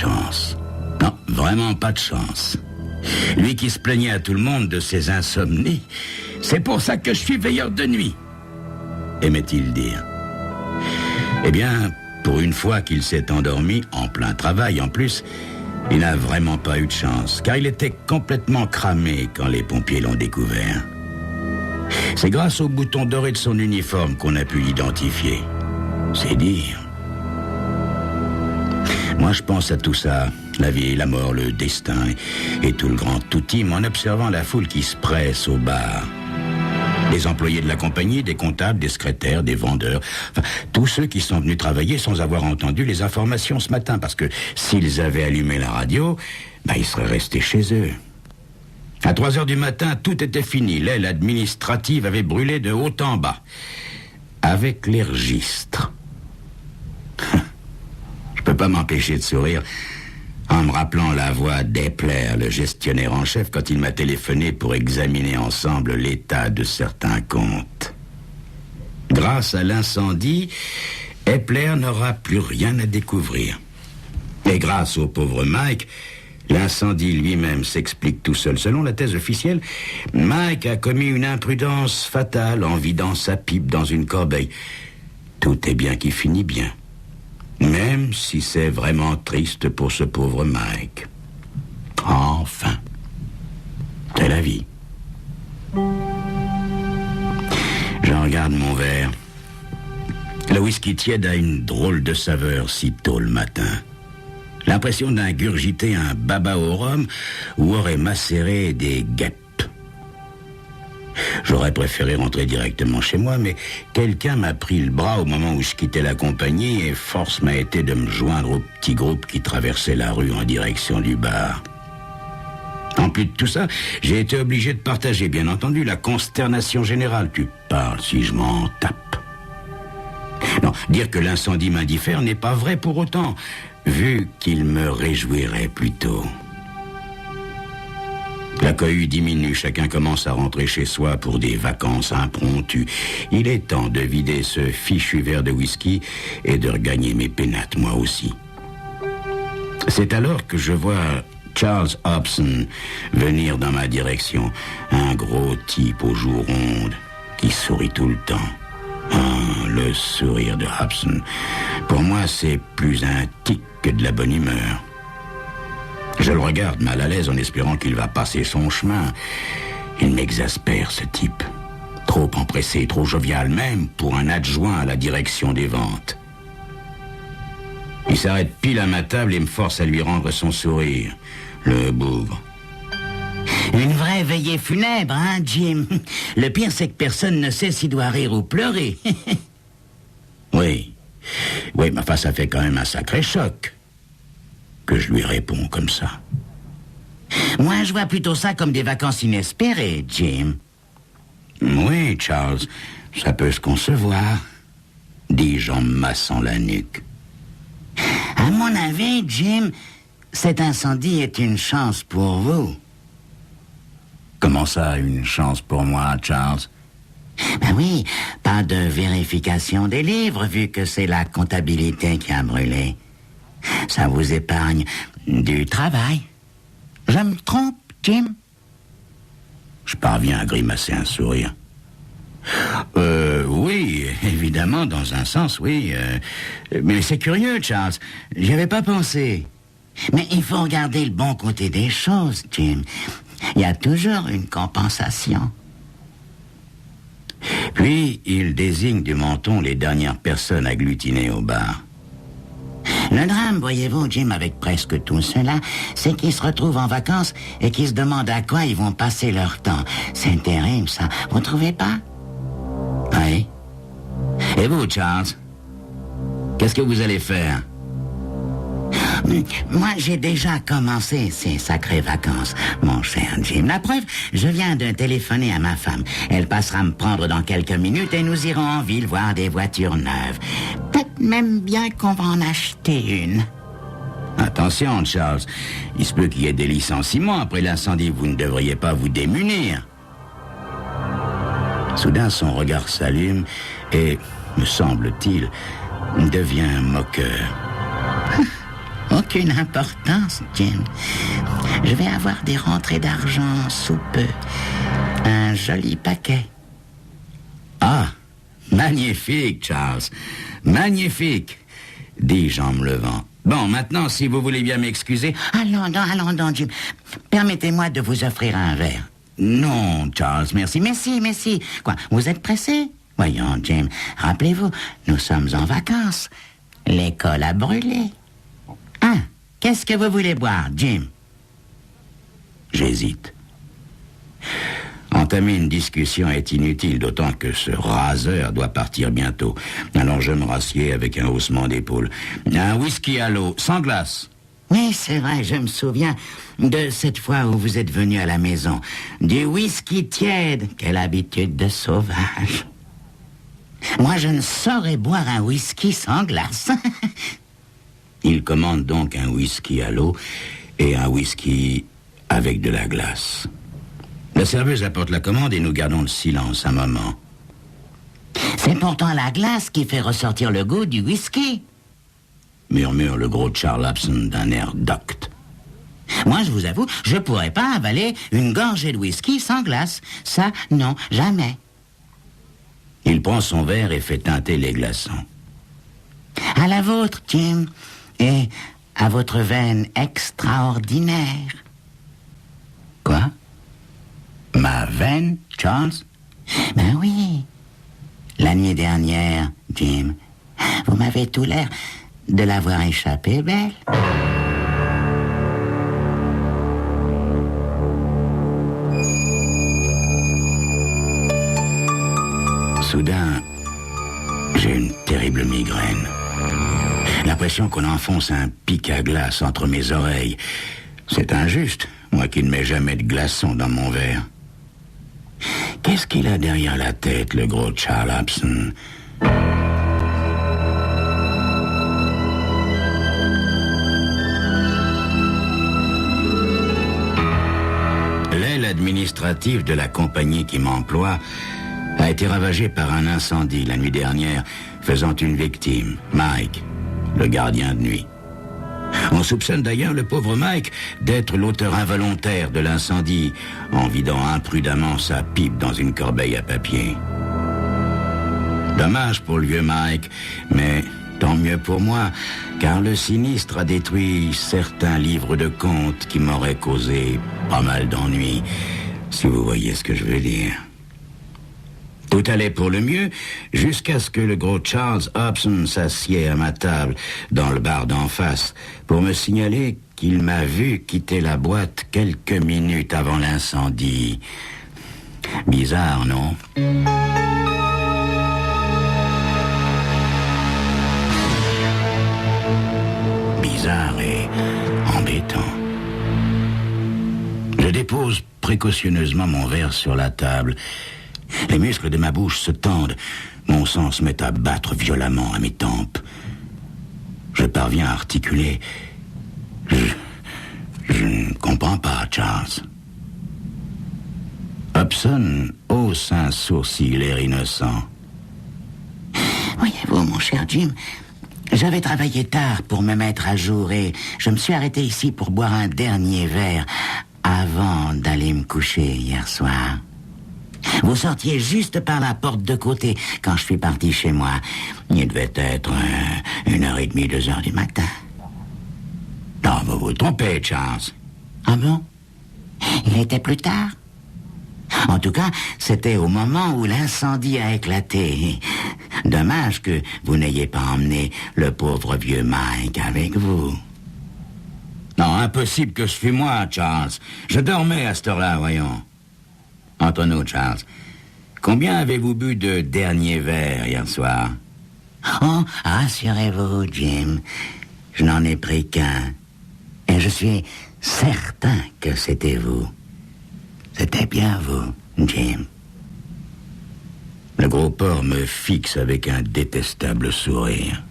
chance. Non, vraiment pas de chance. Lui qui se plaignait à tout le monde de ses insomnies, c'est pour ça que je suis veilleur de nuit, aimait-il dire. Eh bien, pour une fois qu'il s'est endormi, en plein travail en plus, il n'a vraiment pas eu de chance, car il était complètement cramé quand les pompiers l'ont découvert. C'est grâce au bouton doré de son uniforme qu'on a pu l'identifier. C'est dire. Moi, je pense à tout ça, la vie, la mort, le destin et tout le grand toutim en observant la foule qui se presse au bar. Des employés de la compagnie, des comptables, des secrétaires, des vendeurs, enfin, tous ceux qui sont venus travailler sans avoir entendu les informations ce matin, parce que s'ils avaient allumé la radio, ils seraient restés chez eux. À 3h du matin, tout était fini. L'aile administrative avait brûlé de haut en bas, avec les registres. Je peux pas m'empêcher de sourire en me rappelant la voix d'Epler, le gestionnaire en chef, quand il m'a téléphoné pour examiner ensemble l'état de certains comptes. Grâce à l'incendie, Epler n'aura plus rien à découvrir. Et grâce au pauvre Mike, l'incendie lui-même s'explique tout seul. Selon la thèse officielle, Mike a commis une imprudence fatale en vidant sa pipe dans une corbeille. Tout est bien qui finit bien. Même si c'est vraiment triste pour ce pauvre Mike. Enfin, c'est la vie. Je regarde mon verre. Le whisky tiède a une drôle de saveur si tôt le matin. L'impression d'ingurgiter un baba au rhum où aurait macéré des guêpes. J'aurais préféré rentrer directement chez moi, mais quelqu'un m'a pris le bras au moment où je quittais la compagnie et force m'a été de me joindre au petit groupe qui traversait la rue en direction du bar. En plus de tout ça, j'ai été obligé de partager, bien entendu, la consternation générale. Tu parles si je m'en tape. Non, dire que l'incendie m'indiffère n'est pas vrai pour autant, vu qu'il me réjouirait plutôt. La cohue diminue, chacun commence à rentrer chez soi pour des vacances impromptues. Il est temps de vider ce fichu verre de whisky et de regagner mes pénates, moi aussi. C'est alors que je vois Charles Hobson venir dans ma direction. Un gros type aux joues rondes qui sourit tout le temps. Ah, le sourire de Hobson. Pour moi, c'est plus un tic que de la bonne humeur. Je le regarde mal à l'aise en espérant qu'il va passer son chemin. Il m'exaspère, ce type. Trop empressé, trop jovial, même pour un adjoint à la direction des ventes. Il s'arrête pile à ma table et me force à lui rendre son sourire. Le bougre. Une vraie veillée funèbre, hein, Jim? Le pire, c'est que personne ne sait s'il doit rire ou pleurer. Oui, mais enfin, ça fait quand même un sacré choc que je lui réponds comme ça. Moi, je vois plutôt ça comme des vacances inespérées, Jim. Oui, Charles, ça peut se concevoir, dis-je en me massant la nuque. À mon avis, Jim, cet incendie est une chance pour vous. Comment ça, une chance pour moi, Charles? Ben oui, pas de vérification des livres, vu que c'est la comptabilité qui a brûlé. Ça vous épargne du travail. Je me trompe, Jim? Je parviens à grimacer un sourire. Oui, évidemment, dans un sens, oui. Mais c'est curieux, Charles. J'y avais pas pensé. Mais il faut regarder le bon côté des choses, Jim. Il y a toujours une compensation. Puis, il désigne du menton les dernières personnes agglutinées au bar. Le drame, voyez-vous, Jim, avec presque tout cela, c'est qu'ils se retrouvent en vacances et qu'ils se demandent à quoi ils vont passer leur temps. C'est terrible, ça. Vous trouvez pas? Oui. Et vous, Charles? Qu'est-ce que vous allez faire? Moi, j'ai déjà commencé ces sacrées vacances, mon cher Jim. La preuve, je viens de téléphoner à ma femme. Elle passera me prendre dans quelques minutes et nous irons en ville voir des voitures neuves. Peut-être même bien qu'on va en acheter une. Attention, Charles. Il se peut qu'il y ait des licenciements après l'incendie. Vous ne devriez pas vous démunir. Soudain, son regard s'allume et, me semble-t-il, devient moqueur. Ok. aucune importance, Jim. Je vais avoir des rentrées d'argent sous peu. Un joli paquet. Ah, magnifique, Charles. Magnifique, dis-je en me levant. Bon, maintenant, si vous voulez bien m'excuser... Allons donc, Jim. Permettez-moi de vous offrir un verre. Non, Charles, merci. Mais si. Quoi, vous êtes pressé? Voyons, Jim, rappelez-vous, nous sommes en vacances. L'école a brûlé. Ah, qu'est-ce que vous voulez boire, Jim? J'hésite. Entamer une discussion est inutile, d'autant que ce raseur doit partir bientôt. Alors je me rassieds avec un haussement d'épaule. Un whisky à l'eau, sans glace. Oui, c'est vrai, je me souviens de cette fois où vous êtes venu à la maison. Du whisky tiède, quelle habitude de sauvage. Moi, je ne saurais boire un whisky sans glace. Il commande donc un whisky à l'eau et un whisky avec de la glace. La serveuse apporte la commande et nous gardons le silence un moment. C'est pourtant la glace qui fait ressortir le goût du whisky, Murmure le gros Charles Upson d'un air docte. Moi, je vous avoue, je pourrais pas avaler une gorgée de whisky sans glace. Ça, non, jamais. Il prend son verre et fait teinter les glaçons. À la vôtre, Jim, et à votre veine extraordinaire. Quoi? Ma veine, Charles? Ben oui. La nuit dernière, Jim, vous m'avez tout l'air de l'avoir échappé belle. Soudain, j'ai une terrible migraine. L'impression qu'on enfonce un pic à glace entre mes oreilles. C'est injuste, moi qui ne mets jamais de glaçons dans mon verre. Qu'est-ce qu'il a derrière la tête, le gros Charles Upson? L'aile administrative de la compagnie qui m'emploie a été ravagée par un incendie la nuit dernière, faisant une victime, Mike, le gardien de nuit. On soupçonne d'ailleurs le pauvre Mike d'être l'auteur involontaire de l'incendie, en vidant imprudemment sa pipe dans une corbeille à papier. Dommage pour le vieux Mike, mais tant mieux pour moi, car le sinistre a détruit certains livres de contes qui m'auraient causé pas mal d'ennuis, si vous voyez ce que je veux dire. Tout allait pour le mieux, jusqu'à ce que le gros Charles Upson s'assied à ma table, dans le bar d'en face, pour me signaler qu'il m'a vu quitter la boîte quelques minutes avant l'incendie. Bizarre, non? Bizarre et embêtant. Je dépose précautionneusement mon verre sur la table. Les muscles de ma bouche se tendent. Mon sang se met à battre violemment à mes tempes. Je parviens à articuler. Je ne comprends pas, Charles. Upson hausse un sourcil, l'air innocent. Voyez-vous, mon cher Jim, j'avais travaillé tard pour me mettre à jour et je me suis arrêté ici pour boire un dernier verre avant d'aller me coucher hier soir. Vous sortiez juste par la porte de côté quand je suis parti chez moi. Il devait être 1h30, 2h du matin. Non, vous vous trompez, Charles. Ah bon? Il était plus tard? En tout cas, c'était au moment où l'incendie a éclaté. Dommage que vous n'ayez pas emmené le pauvre vieux Mike avec vous. Non, impossible que ce fût moi, Charles. Je dormais à cette heure-là, voyons. Entre nous, Charles, combien avez-vous bu de dernier verre hier soir? Oh, rassurez-vous, Jim. Je n'en ai pris qu'un. Et je suis certain que c'était vous. C'était bien vous, Jim. Le gros porc me fixe avec un détestable sourire.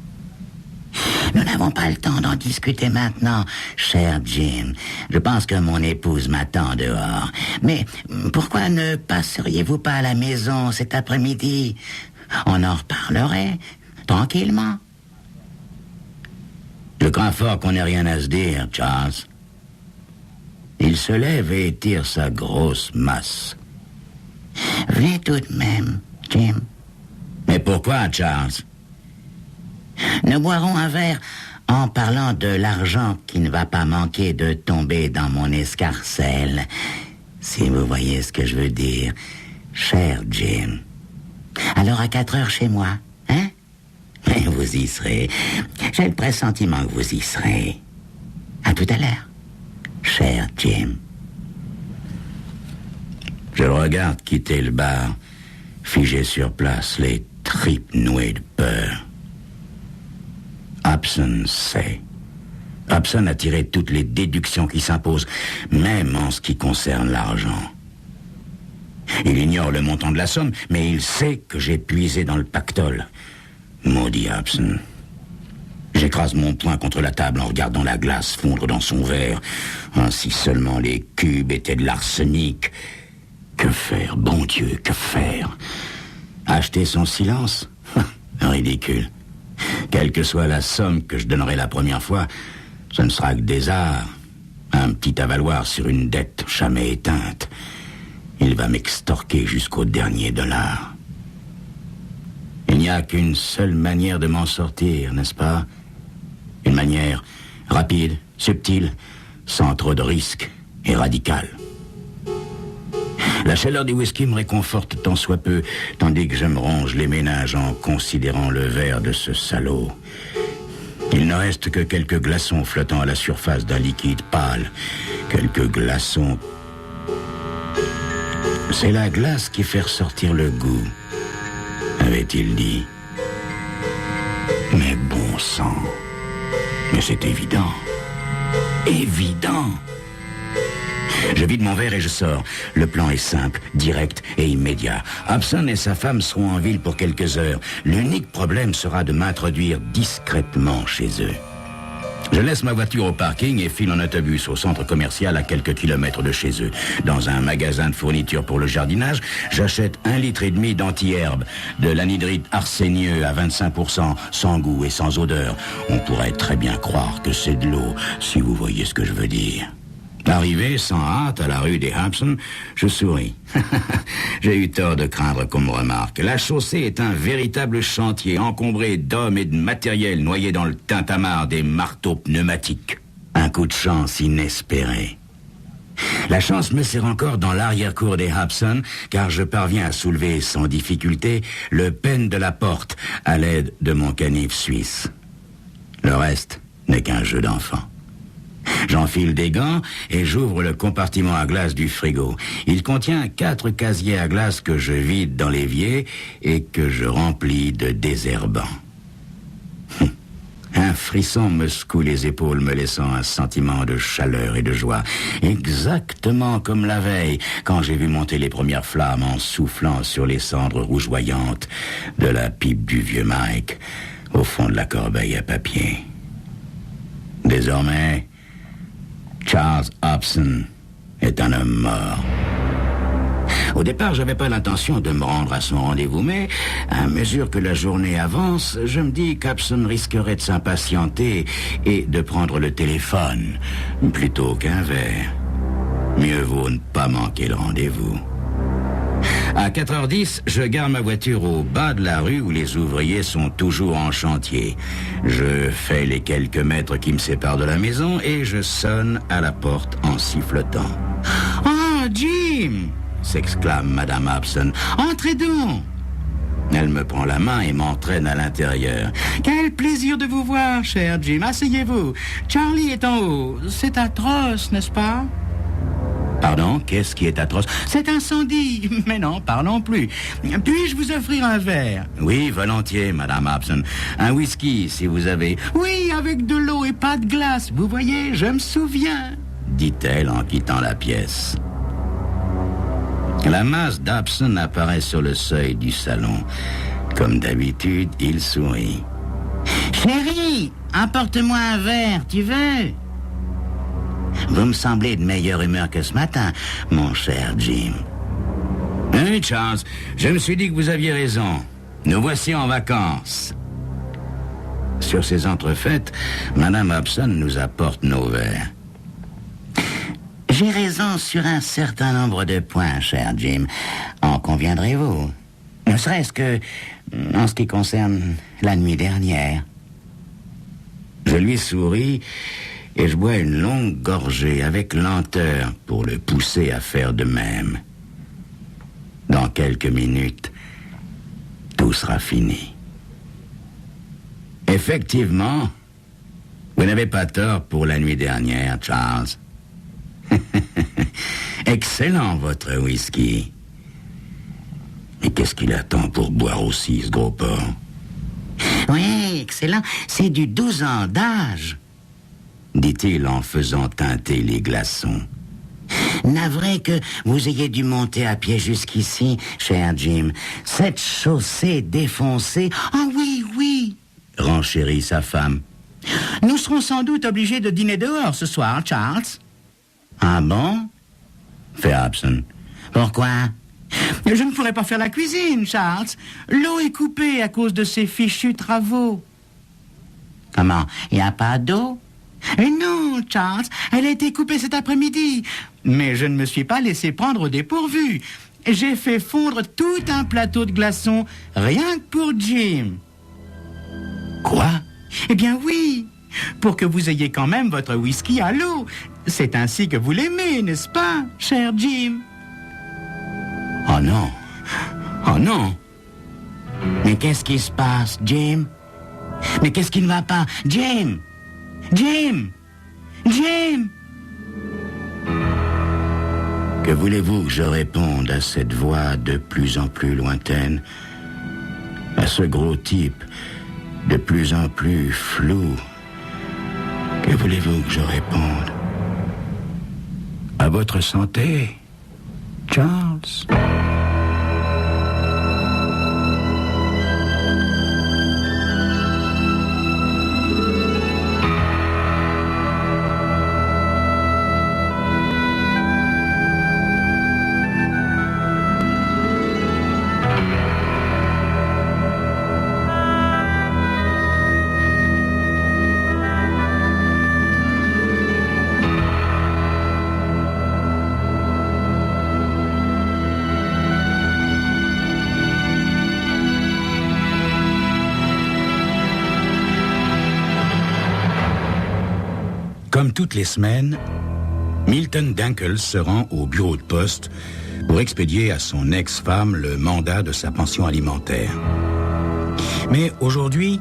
Nous n'avons pas le temps d'en discuter maintenant, cher Jim. Je pense que mon épouse m'attend dehors. Mais pourquoi ne passeriez-vous pas à la maison cet après-midi? On en reparlerait tranquillement. Je crains fort qu'on n'ait rien à se dire, Charles. Il se lève et étire sa grosse masse. Venez tout de même, Jim. Mais pourquoi, Charles? Nous boirons un verre en parlant de l'argent qui ne va pas manquer de tomber dans mon escarcelle. Si vous voyez ce que je veux dire, cher Jim. Alors à 4 heures chez moi, hein? Mais vous y serez. J'ai le pressentiment que vous y serez. À tout à l'heure, cher Jim. Je le regarde quitter le bar, figé sur place, les tripes nouées de peur. Hobson sait. Hobson a tiré toutes les déductions qui s'imposent, même en ce qui concerne l'argent. Il ignore le montant de la somme, mais il sait que j'ai puisé dans le pactole. Maudit Hobson. J'écrase mon poing contre la table en regardant la glace fondre dans son verre. Si seulement les cubes étaient de l'arsenic. Que faire, bon Dieu, que faire? Acheter son silence? Ridicule. Quelle que soit la somme que je donnerai la première fois, ce ne sera que des arts. Un petit avaloir sur une dette jamais éteinte. Il va m'extorquer jusqu'au dernier dollar. Il n'y a qu'une seule manière de m'en sortir, n'est-ce pas? Une manière rapide, subtile, sans trop de risques et radicale. La chaleur du whisky me réconforte tant soit peu, tandis que je me ronge les méninges en considérant le verre de ce salaud. Il ne reste que quelques glaçons flottant à la surface d'un liquide pâle. Quelques glaçons. C'est la glace qui fait ressortir le goût, avait-il dit. Mais bon sang. Mais c'est évident. Évident. Je vide mon verre et je sors. Le plan est simple, direct et immédiat. Hobson et sa femme seront en ville pour quelques heures. L'unique problème sera de m'introduire discrètement chez eux. Je laisse ma voiture au parking et file en autobus au centre commercial à quelques kilomètres de chez eux. Dans un magasin de fournitures pour le jardinage, j'achète 1,5 litre d'anti-herbe, de l'anhydrite arsénieux à 25%, sans goût et sans odeur. On pourrait très bien croire que c'est de l'eau, si vous voyez ce que je veux dire. Arrivé sans hâte à la rue des Hobson, je souris. J'ai eu tort de craindre qu'on me remarque. La chaussée est un véritable chantier, encombré d'hommes et de matériel noyés dans le tintamarre des marteaux pneumatiques. Un coup de chance inespéré. La chance me sert encore dans l'arrière-cour des Hobson, car je parviens à soulever sans difficulté le pêne de la porte à l'aide de mon canif suisse. Le reste n'est qu'un jeu d'enfant. J'enfile des gants et j'ouvre le compartiment à glace du frigo. Il contient 4 casiers à glace que je vide dans l'évier et que je remplis de désherbants. Un frisson me secoue les épaules, me laissant un sentiment de chaleur et de joie. Exactement comme la veille, quand j'ai vu monter les premières flammes en soufflant sur les cendres rougeoyantes de la pipe du vieux Mike, au fond de la corbeille à papier. Désormais, Charles Hobson est un homme mort. Au départ, j'avais pas l'intention de me rendre à son rendez-vous, mais à mesure que la journée avance, je me dis qu'Hobson risquerait de s'impatienter et de prendre le téléphone plutôt qu'un verre. Mieux vaut ne pas manquer le rendez-vous. À 4h10, je gare ma voiture au bas de la rue où les ouvriers sont toujours en chantier. Je fais les quelques mètres qui me séparent de la maison et je sonne à la porte en sifflotant. « Oh, Jim !» s'exclame Madame Hobson. « Entrez donc !» Elle me prend la main et m'entraîne à l'intérieur. « Quel plaisir de vous voir, cher Jim. Asseyez-vous. Charlie est en haut. C'est atroce, n'est-ce pas ?» Pardon, qu'est-ce qui est atroce? Cet incendie. Mais non, parlons plus. Puis-je vous offrir un verre? Oui, volontiers, Madame Hobson. Un whisky, si vous avez. Oui, avec de l'eau et pas de glace. Vous voyez, je me souviens, dit-elle en quittant la pièce. La masse d'Hobson apparaît sur le seuil du salon. Comme d'habitude, il sourit. Chérie, apporte-moi un verre, tu veux? Vous me semblez de meilleure humeur que ce matin, mon cher Jim. Oui, Charles, je me suis dit que vous aviez raison. Nous voici en vacances. Sur ces entrefaites, Madame Hobson nous apporte nos verres. J'ai raison sur un certain nombre de points, cher Jim. En conviendrez-vous? Ne serait-ce que en ce qui concerne la nuit dernière. Je lui souris et je bois une longue gorgée avec lenteur pour le pousser à faire de même. Dans quelques minutes, tout sera fini. Effectivement, vous n'avez pas tort pour la nuit dernière, Charles. Excellent, votre whisky. Mais qu'est-ce qu'il attend pour boire aussi, ce gros porc? Oui, excellent. C'est du 12 ans d'âge, dit-il en faisant teinter les glaçons. Navré que vous ayez dû monter à pied jusqu'ici, cher Jim. Cette chaussée défoncée... Ah oui, oui, renchérit sa femme. Nous serons sans doute obligés de dîner dehors ce soir, Charles. Ah bon? Fait Hobson. Pourquoi? Je ne pourrai pas faire la cuisine, Charles. L'eau est coupée à cause de ces fichus travaux. Comment? Il n'y a pas d'eau? Non, Charles, elle a été coupée cet après-midi. Mais je ne me suis pas laissé prendre au dépourvu. J'ai fait fondre tout un plateau de glaçons, rien que pour Jim. Quoi? Eh bien oui, pour que vous ayez quand même votre whisky à l'eau. C'est ainsi que vous l'aimez, n'est-ce pas, cher Jim? Oh non! Oh non! Mais qu'est-ce qui se passe, Jim? Mais qu'est-ce qui ne va pas? Jim! Jim! Jim! Que voulez-vous que je réponde à cette voix de plus en plus lointaine, à ce gros type de plus en plus flou? Que voulez-vous que je réponde? À votre santé, Charles. Comme toutes les semaines, Milton Dunkle se rend au bureau de poste pour expédier à son ex-femme le mandat de sa pension alimentaire. Mais aujourd'hui,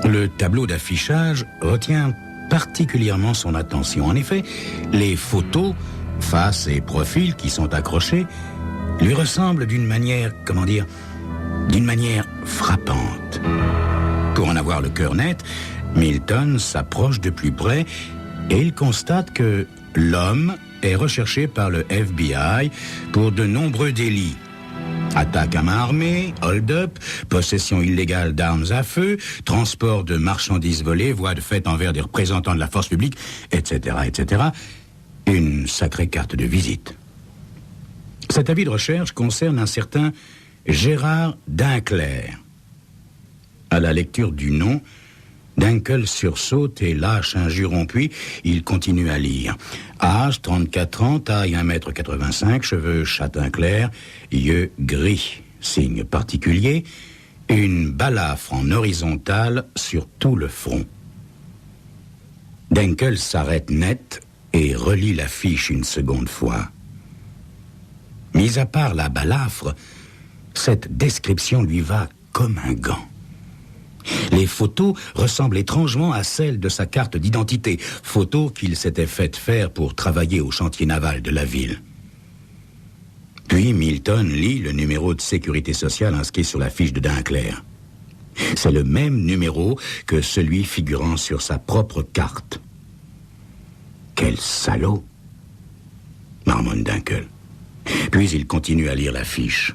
le tableau d'affichage retient particulièrement son attention. En effet, les photos, face et profil qui sont accrochés, lui ressemblent d'une manière, d'une manière frappante. Pour en avoir le cœur net, Milton s'approche de plus près et il constate que l'homme est recherché par le FBI pour de nombreux délits. Attaque à main armée, hold-up, possession illégale d'armes à feu, transport de marchandises volées, voies de fait envers des représentants de la force publique, etc., etc. Une sacrée carte de visite. Cet avis de recherche concerne un certain Gérard Dinclair. À la lecture du nom, Dunkle sursaute et lâche un juron, puis il continue à lire. Âge, 34 ans, taille 1,85 m, cheveux châtain clair, yeux gris, signe particulier, une balafre en horizontale sur tout le front. Dunkle s'arrête net et relit la fiche une seconde fois. Mis à part la balafre, cette description lui va comme un gant. Les photos ressemblent étrangement à celles de sa carte d'identité, photos qu'il s'était fait faire pour travailler au chantier naval de la ville. Puis Milton lit le numéro de sécurité sociale inscrit sur la fiche de Dunclair. C'est le même numéro que celui figurant sur sa propre carte. Quel salaud! marmonne Dunkle. Puis il continue à lire la fiche.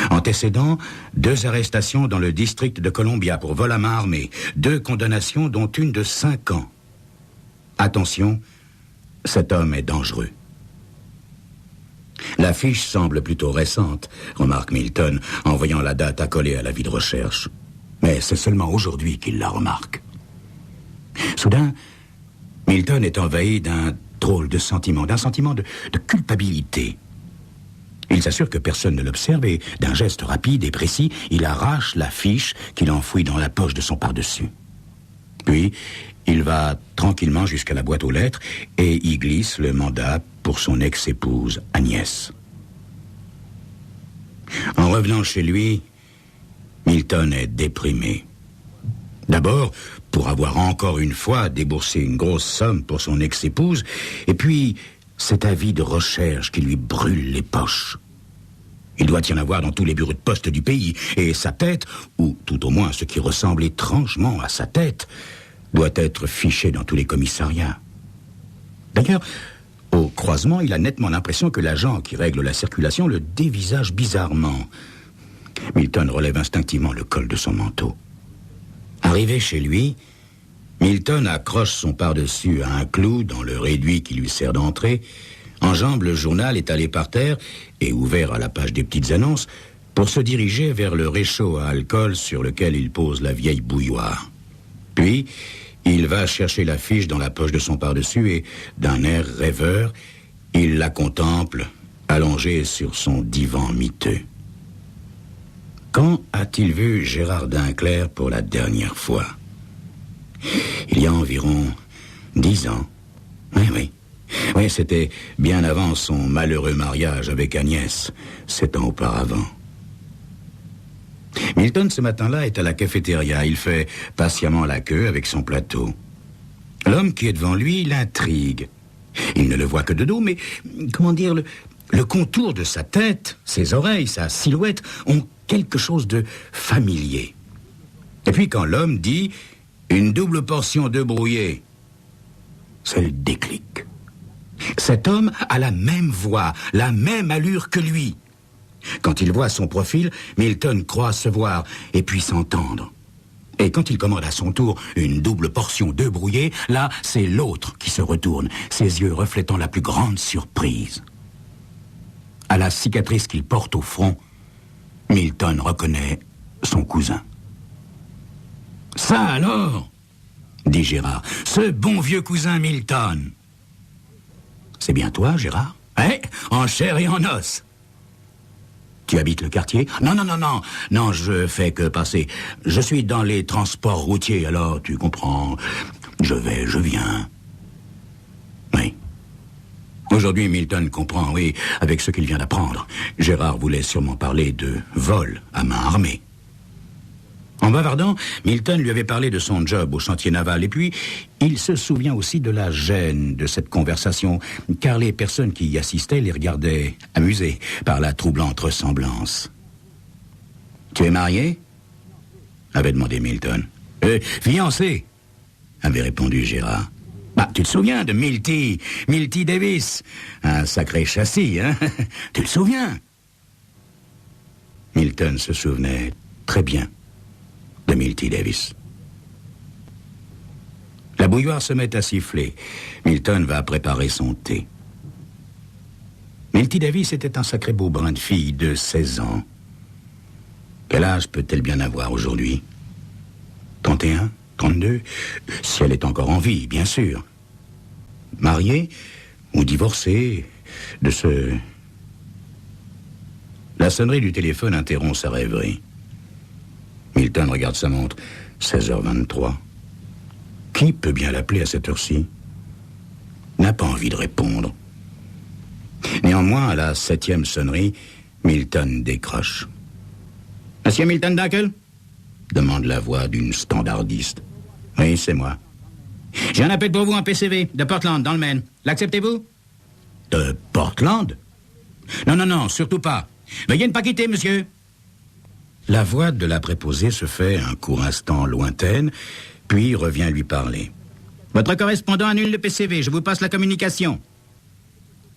Antécédent, 2 arrestations dans le district de Columbia pour vol à main armée, 2 condamnations dont une de 5 ans. Attention, cet homme est dangereux. La fiche semble plutôt récente, remarque Milton, en voyant la date accolée à l'avis de recherche. Mais c'est seulement aujourd'hui qu'il la remarque. Soudain, Milton est envahi d'un drôle de sentiment, d'un sentiment de culpabilité. Il s'assure que personne ne l'observe et, d'un geste rapide et précis, il arrache la fiche qu'il enfouit dans la poche de son pardessus. Puis, il va tranquillement jusqu'à la boîte aux lettres et y glisse le mandat pour son ex-épouse, Agnès. En revenant chez lui, Milton est déprimé. D'abord, pour avoir encore une fois déboursé une grosse somme pour son ex-épouse, et puis cet avis de recherche qui lui brûle les poches. Il doit y en avoir dans tous les bureaux de poste du pays, et sa tête, ou tout au moins ce qui ressemble étrangement à sa tête, doit être fichée dans tous les commissariats. D'ailleurs, au croisement, il a nettement l'impression que l'agent qui règle la circulation le dévisage bizarrement. Milton relève instinctivement le col de son manteau. Arrivé chez lui, Milton accroche son pardessus à un clou dans le réduit qui lui sert d'entrée, enjambe le journal étalé par terre et ouvert à la page des petites annonces pour se diriger vers le réchaud à alcool sur lequel il pose la vieille bouilloire. Puis, il va chercher la fiche dans la poche de son pardessus et, d'un air rêveur, il la contemple, allongée sur son divan miteux. Quand a-t-il vu Gérard Dinclerc pour la dernière fois? Il y a environ 10 ans. Oui, c'était bien avant son malheureux mariage avec Agnès, 7 ans auparavant. Milton, ce matin-là, est à la cafétéria. Il fait patiemment la queue avec son plateau. L'homme qui est devant lui l'intrigue. Il ne le voit que de dos, mais, comment dire, le contour de sa tête, ses oreilles, sa silhouette ont quelque chose de familier. Et puis quand l'homme dit « une double portion d'œufs brouillés », c'est le déclic. Cet homme a la même voix, la même allure que lui. Quand il voit son profil, Milton croit se voir et puis s'entendre. Et quand il commande à son tour une double portion d'œufs brouillés, là, c'est l'autre qui se retourne, ses yeux reflétant la plus grande surprise. À la cicatrice qu'il porte au front, Milton reconnaît son cousin. « Ça alors !» dit Gérard. « Ce bon vieux cousin Milton. » « C'est bien toi, Gérard ? » ?»« Eh, en chair et en os. » »« Tu habites le quartier ? » ?»« Non, je fais que passer. Je suis dans les transports routiers, alors tu comprends. Je vais, je viens. » Oui. Aujourd'hui, Milton comprend, oui, avec ce qu'il vient d'apprendre. Gérard voulait sûrement parler de vol à main armée. En bavardant, Milton lui avait parlé de son job au chantier naval, et puis il se souvient aussi de la gêne de cette conversation, car les personnes qui y assistaient les regardaient amusées par la troublante ressemblance. « Tu es marié ?» avait demandé Milton. « Fiancé ?» avait répondu Gérard. « Bah, tu te souviens de Milty Davis, un sacré châssis, hein? Tu te souviens ?» Milton se souvenait très bien de Milty Davis. La bouilloire se met à siffler. Milton va préparer son thé. Milty Davis était un sacré beau brin de fille de 16 ans. Quel âge peut-elle bien avoir aujourd'hui? 31? 32? Si elle est encore en vie, bien sûr. Mariée ou divorcée de ce... La sonnerie du téléphone interrompt sa rêverie. Milton regarde sa montre. 16h23. Qui peut bien l'appeler à cette heure-ci? N'a pas envie de répondre. Néanmoins, à la 7e sonnerie, Milton décroche. « Monsieur Milton Dackel ?» demande la voix d'une standardiste. « Oui, c'est moi. »« J'ai un appel pour vous en PCV, de Portland, dans le Maine. L'acceptez-vous ?»« De Portland ?»« Non, surtout pas. Veuillez ne pas quitter, monsieur. » La voix de la préposée se fait un court instant lointaine, puis revient lui parler. « Votre correspondant annule le PCV, je vous passe la communication. »«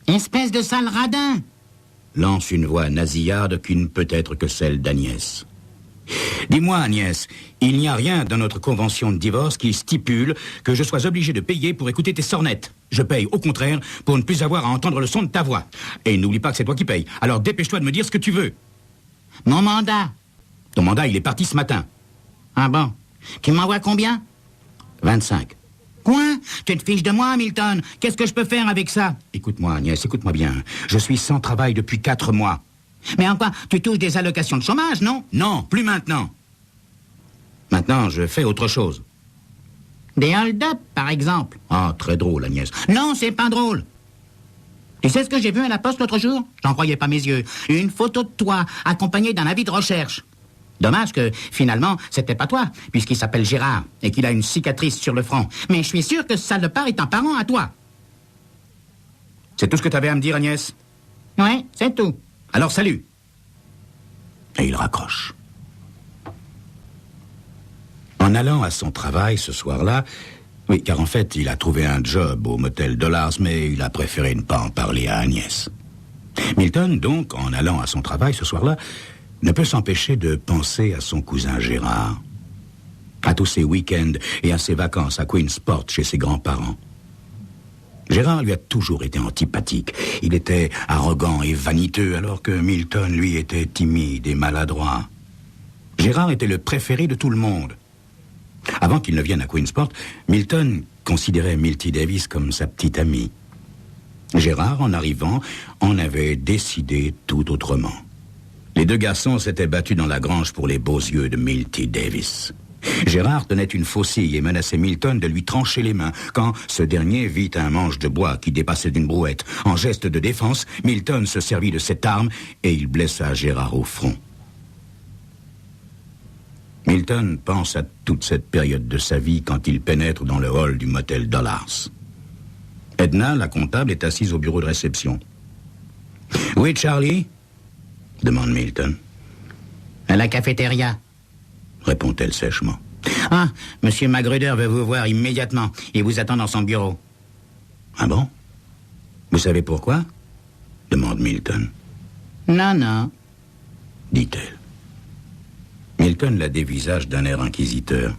Espèce de sale radin !» lance une voix nasillarde qui ne peut être que celle d'Agnès. « Dis-moi, Agnès, il n'y a rien dans notre convention de divorce qui stipule que je sois obligé de payer pour écouter tes sornettes. Je paye, au contraire, pour ne plus avoir à entendre le son de ta voix. Et n'oublie pas que c'est toi qui payes. Alors dépêche-toi de me dire ce que tu veux. »« Mon mandat. »« Ton mandat, il est parti ce matin. » Ah bon? Tu m'envoies combien? 25. Quoi? Tu te fiches de moi, Milton? Qu'est-ce que je peux faire avec ça? Écoute-moi, Agnès, écoute-moi bien. Je suis sans travail depuis 4 mois. Mais en quoi? Tu touches des allocations de chômage, non? Non, plus maintenant. Maintenant, je fais autre chose. Des hold-up, par exemple. Ah, très drôle, Agnès. Non, c'est pas drôle. Tu sais ce que j'ai vu à la poste l'autre jour? J'en croyais pas mes yeux. Une photo de toi, accompagnée d'un avis de recherche. Dommage que, finalement, c'était pas toi, puisqu'il s'appelle Gérard, et qu'il a une cicatrice sur le front. Mais je suis sûr que ce salopard est un parent à toi. C'est tout ce que t'avais à me dire, Agnès? Ouais, c'est tout. Alors, salut. Et il raccroche. En allant à son travail ce soir-là, oui, car en fait, il a trouvé un job au motel Dollars, mais il a préféré ne pas en parler à Agnès. Milton, donc, en allant à son travail ce soir-là, ne peut s'empêcher de penser à son cousin Gérard, à tous ses week-ends et à ses vacances à Queensport chez ses grands-parents. Gérard lui a toujours été antipathique. Il était arrogant et vaniteux, alors que Milton, lui, était timide et maladroit. Gérard était le préféré de tout le monde. Avant qu'il ne vienne à Queensport, Milton considérait Milty Davis comme sa petite amie. Gérard, en arrivant, en avait décidé tout autrement. Les deux garçons s'étaient battus dans la grange pour les beaux yeux de Milty Davis. Gérard tenait une faucille et menaçait Milton de lui trancher les mains quand ce dernier vit un manche de bois qui dépassait d'une brouette. En geste de défense, Milton se servit de cette arme et il blessa Gérard au front. Milton pense à toute cette période de sa vie quand il pénètre dans le hall du motel Dollars. Edna, la comptable, est assise au bureau de réception. « Oui, Charlie ?» demande Milton. À la cafétéria, répond-elle sèchement. Ah, Monsieur Magruder veut vous voir immédiatement. Il vous attend dans son bureau. Ah bon? Vous savez pourquoi? Demande Milton. Non, non, dit-elle. Milton la dévisage d'un air inquisiteur.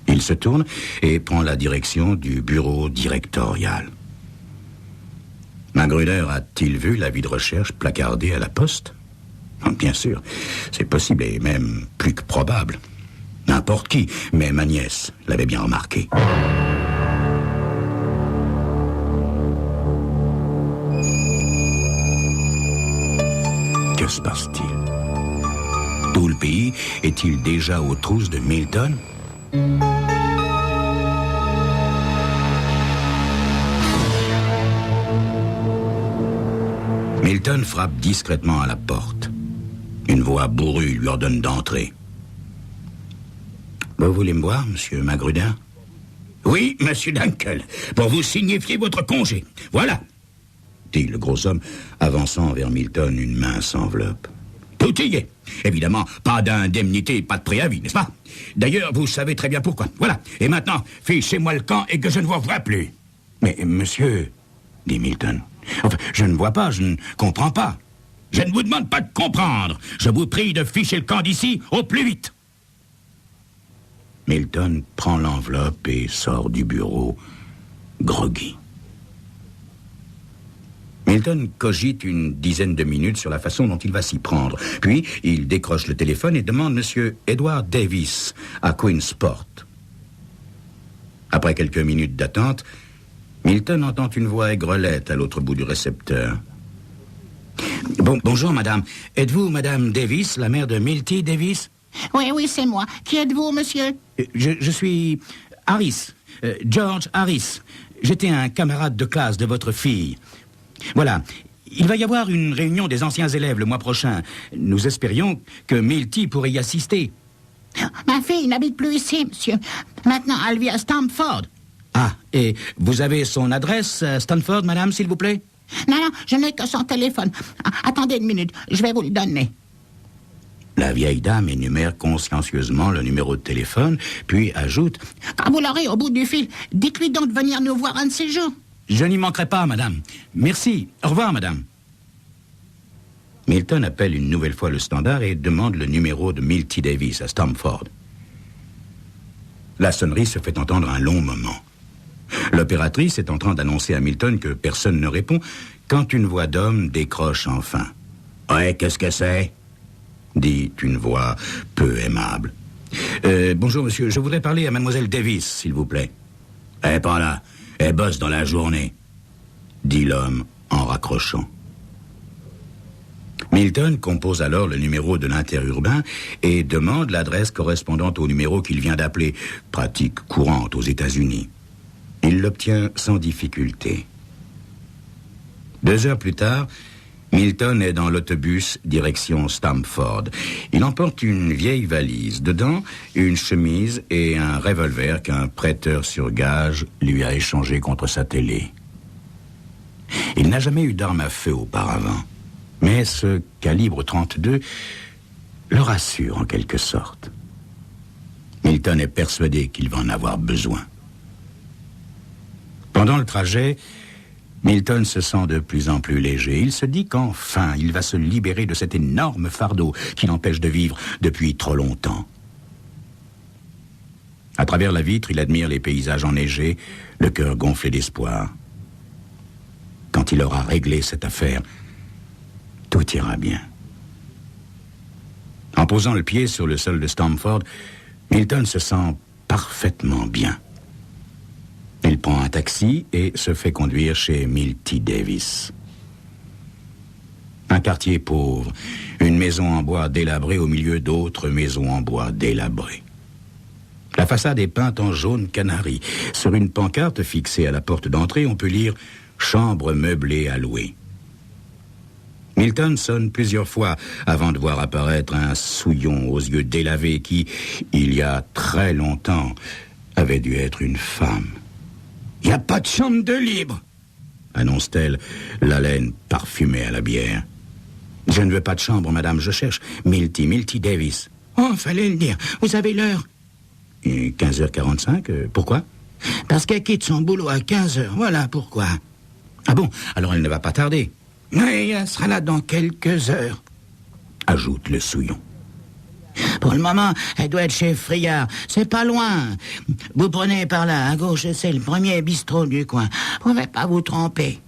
Il se tourne et prend la direction du bureau directorial. Magruder a-t-il vu l'avis de recherche placardé à la poste? Bien sûr, c'est possible et même plus que probable. N'importe qui, même Agnès, l'avait bien remarqué. Que se passe-t-il? Tout le pays est-il déjà aux trousses de Milton? Milton frappe discrètement à la porte. Une voix bourrue lui ordonne d'entrer. Vous voulez me voir, monsieur Magruder? Oui, monsieur Dunkel, pour vous signifier votre congé. Voilà, dit le gros homme, avançant vers Milton une mince enveloppe. Tout y est. Évidemment, pas d'indemnité, pas de préavis, n'est-ce pas? D'ailleurs, vous savez très bien pourquoi. Voilà. Et maintenant, fichez-moi le camp et que je ne vous vois plus. Mais, monsieur, dit Milton, enfin, je ne vois pas, je ne comprends pas. Je ne vous demande pas de comprendre. Je vous prie de ficher le camp d'ici au plus vite. Milton prend l'enveloppe et sort du bureau, groggy. Milton cogite une dizaine de minutes sur la façon dont il va s'y prendre. Puis, il décroche le téléphone et demande M. Edward Davis à Queensport. Après quelques minutes d'attente, Milton entend une voix aigrelette à l'autre bout du récepteur. Bonjour, madame. Êtes-vous madame Davis, la mère de Milty Davis? Oui, c'est moi. Qui êtes-vous, monsieur? Je suis Harris, George Harris. J'étais un camarade de classe de votre fille. Voilà. Il va y avoir une réunion des anciens élèves le mois prochain. Nous espérions que Milty pourrait y assister. Ma fille n'habite plus ici, monsieur. Maintenant, elle vit à Stamford. Ah, et vous avez son adresse à Stamford, madame, s'il vous plaît? Non, je n'ai que son téléphone. Attendez une minute, je vais vous le donner. La vieille dame énumère consciencieusement le numéro de téléphone, puis ajoute... Quand vous l'aurez au bout du fil, dites-lui donc de venir nous voir un de ces jours. Je n'y manquerai pas, madame. Merci. Au revoir, madame. Milton appelle une nouvelle fois le standard et demande le numéro de Milty Davis à Stamford. La sonnerie se fait entendre un long moment. L'opératrice est en train d'annoncer à Milton que personne ne répond quand une voix d'homme décroche enfin. « Ouais, qu'est-ce que c'est ?» dit une voix peu aimable. Bonjour, monsieur. Je voudrais parler à mademoiselle Davis, s'il vous plaît. Elle est pas là. Elle bosse dans la journée, dit l'homme en raccrochant. Milton compose alors le numéro de l'interurbain et demande l'adresse correspondant au numéro qu'il vient d'appeler, pratique courante aux États-Unis. Il l'obtient sans difficulté. 2 heures plus tard, Milton est dans l'autobus direction Stamford. Il emporte une vieille valise. Dedans, une chemise et un revolver qu'un prêteur sur gage lui a échangé contre sa télé. Il n'a jamais eu d'arme à feu auparavant. Mais ce calibre 32 le rassure en quelque sorte. Milton est persuadé qu'il va en avoir besoin. Pendant le trajet, Milton se sent de plus en plus léger. Il se dit qu'enfin, il va se libérer de cet énorme fardeau qui l'empêche de vivre depuis trop longtemps. À travers la vitre, il admire les paysages enneigés, le cœur gonflé d'espoir. Quand il aura réglé cette affaire, tout ira bien. En posant le pied sur le sol de Stamford, Milton se sent parfaitement bien. Il prend un taxi et se fait conduire chez Milty Davis. Un quartier pauvre, une maison en bois délabrée au milieu d'autres maisons en bois délabrées. La façade est peinte en jaune canari. Sur une pancarte fixée à la porte d'entrée, on peut lire « Chambre meublée à louer ». Milton sonne plusieurs fois avant de voir apparaître un souillon aux yeux délavés qui, il y a très longtemps, avait dû être une femme. « Il n'y a pas de chambre de libre !» annonce-t-elle, l'haleine parfumée à la bière. « Je ne veux pas de chambre, madame, je cherche Milty Davis. »« Oh, fallait le dire. Vous avez l'heure ?» 15h45, pourquoi ? Parce qu'elle quitte son boulot à 15h, voilà pourquoi. Ah bon, alors elle ne va pas tarder. Oui, elle sera là dans quelques heures, ajoute le souillon. Pour le moment, elle doit être chez Friard. C'est pas loin. Vous prenez par là, à gauche, c'est le premier bistrot du coin. Vous ne pouvez pas vous tromper.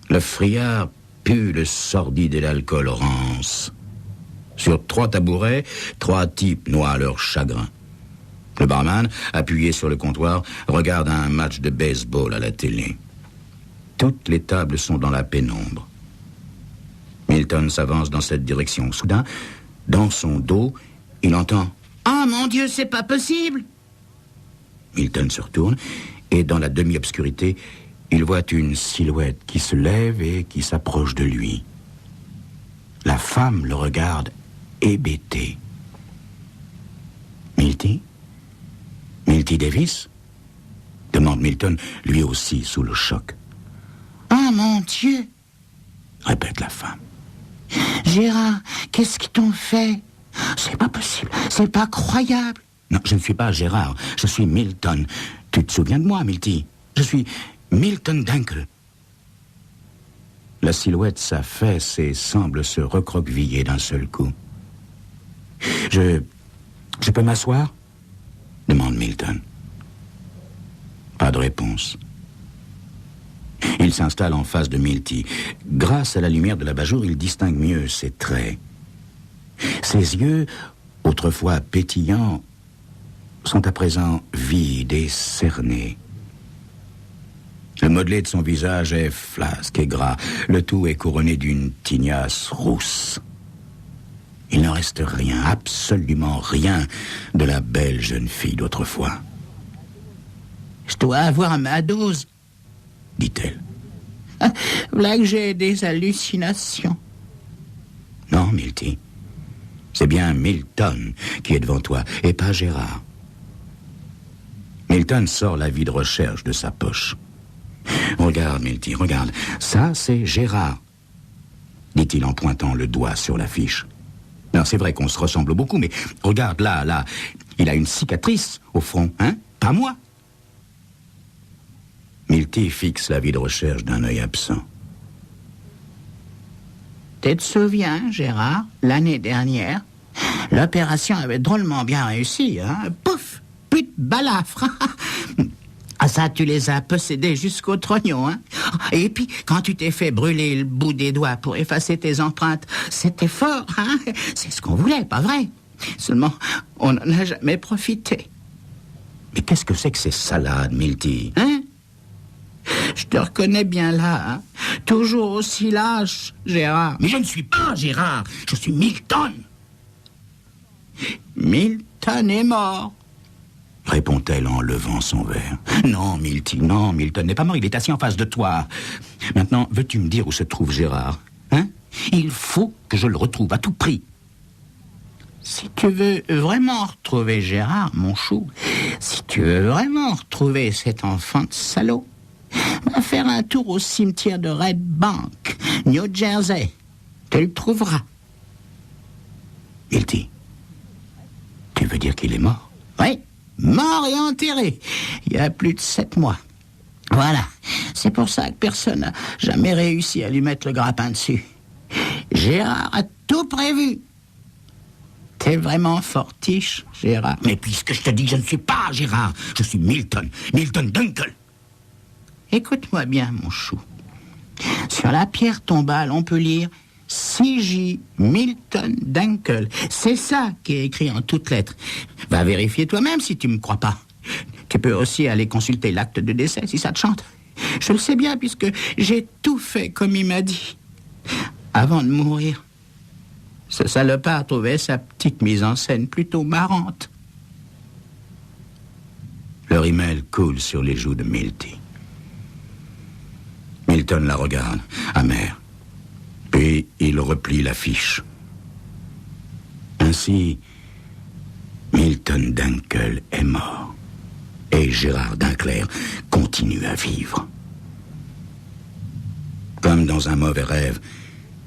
Le Friard pue le sordide et l'alcool rance. Sur 3 tabourets, 3 types noient leur chagrin. Le barman, appuyé sur le comptoir, regarde un match de baseball à la télé. Toutes les tables sont dans la pénombre. Milton s'avance dans cette direction. Soudain, dans son dos, il entend « Ah, mon Dieu, c'est pas possible !» Milton se retourne et dans la demi-obscurité, il voit une silhouette qui se lève et qui s'approche de lui. La femme le regarde hébété. « Milty Davis ?» demande Milton, lui aussi sous le choc. « Ah, mon Dieu !» répète la femme. « Gérard, qu'est-ce qu'ils t'ont fait ? C'est pas possible, c'est pas croyable. » « Non, je ne suis pas Gérard, je suis Milton. Tu te souviens de moi, Milty ? Je suis Milton Dunkel. » La silhouette s'affaisse et semble se recroqueviller d'un seul coup. « Je peux m'asseoir ?» demande Milton. Pas de réponse. Il s'installe en face de Milty. Grâce à la lumière de l'abat-jour, il distingue mieux ses traits. Ses yeux, autrefois pétillants, sont à présent vides et cernés. Le modelé de son visage est flasque et gras. Le tout est couronné d'une tignasse rousse. Il n'en reste rien, absolument rien, de la belle jeune fille d'autrefois. « Je dois avoir ma dose, » dit-elle. « Là que j'ai des hallucinations. » Non, Milty. C'est bien Milton qui est devant toi, et pas Gérard. Milton sort l'avis de recherche de sa poche. « Regarde, Milty, regarde. Ça, c'est Gérard, » dit-il en pointant le doigt sur l'affiche. Non, c'est vrai qu'on se ressemble beaucoup, mais regarde, là, il a une cicatrice au front, hein? Pas moi. Milty fixe l'avis de recherche d'un œil absent. Tu te souviens, Gérard, l'année dernière, l'opération avait drôlement bien réussi, hein? Pouf! Plus de balafre. Ah ça, tu les as possédés jusqu'au trognon, hein? Et puis, quand tu t'es fait brûler le bout des doigts pour effacer tes empreintes, c'était fort, hein? C'est ce qu'on voulait, pas vrai? Seulement, on n'en a jamais profité. Mais qu'est-ce que c'est que ces salades, Milty? Hein? Je te reconnais bien là, hein? Toujours aussi lâche, Gérard. Mais je ne suis pas Gérard, je suis Milton. Milton est mort. Répond-elle en levant son verre. Non, Milty, non, Milton n'est pas mort, il est assis en face de toi. Maintenant, veux-tu me dire où se trouve Gérard? Hein? Il faut que je le retrouve à tout prix. Si tu veux vraiment retrouver Gérard, mon chou, si tu veux vraiment retrouver cet enfant de salaud, va faire un tour au cimetière de Red Bank, New Jersey. Tu le trouveras. Milty, tu veux dire qu'il est mort? Oui, mort et enterré, il y a plus de 7 mois. Voilà, c'est pour ça que personne n'a jamais réussi à lui mettre le grappin dessus. Gérard a tout prévu. T'es vraiment fortiche, Gérard. Mais puisque je te dis, je ne suis pas Gérard, je suis Milton, Milton Dunkel. Écoute-moi bien, mon chou. Sur la pierre tombale, on peut lire C.J. Milton Dunkel. C'est ça qui est écrit en toutes lettres. Va vérifier toi-même si tu me crois pas. Tu peux aussi aller consulter l'acte de décès si ça te chante. Je le sais bien puisque j'ai tout fait comme il m'a dit. Avant de mourir, ce salopard trouvait sa petite mise en scène plutôt marrante. Le rimel coule sur les joues de Milty. Milton la regarde, amer. Puis il replie la fiche. Ainsi, Milton Dunkel est mort. Et Gérard Dinclair continue à vivre. Comme dans un mauvais rêve,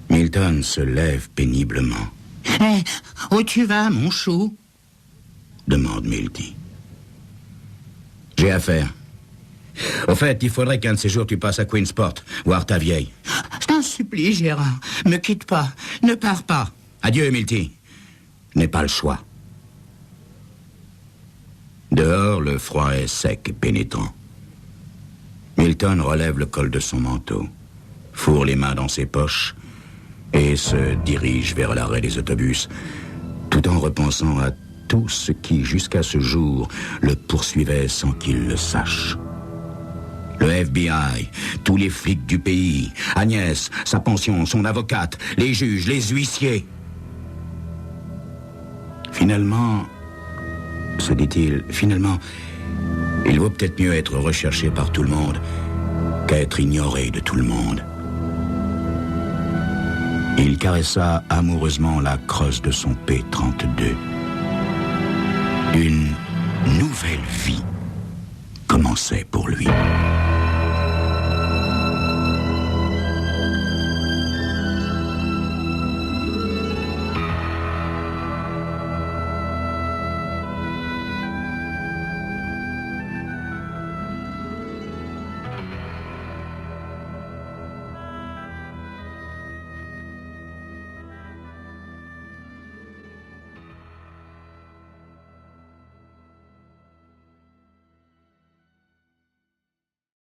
Milton se lève péniblement. « Hé, où tu vas, mon chou ?» demande Milty. J'ai affaire. Au fait, il faudrait qu'un de ces jours tu passes à Queensport, voir ta vieille. Je t'en supplie, Gérard, me quitte pas, ne pars pas. Adieu, Milty. Je n'ai pas le choix. Dehors, le froid est sec et pénétrant. Milton relève le col de son manteau, fourre les mains dans ses poches et se dirige vers l'arrêt des autobus, tout en repensant à tout ce qui, jusqu'à ce jour, le poursuivait sans qu'il le sache. Le FBI, tous les flics du pays, Agnès, sa pension, son avocate, les juges, les huissiers. Finalement, se dit-il, il vaut peut-être mieux être recherché par tout le monde qu'être ignoré de tout le monde. Il caressa amoureusement la crosse de son P-32. Une nouvelle vie commençait pour lui.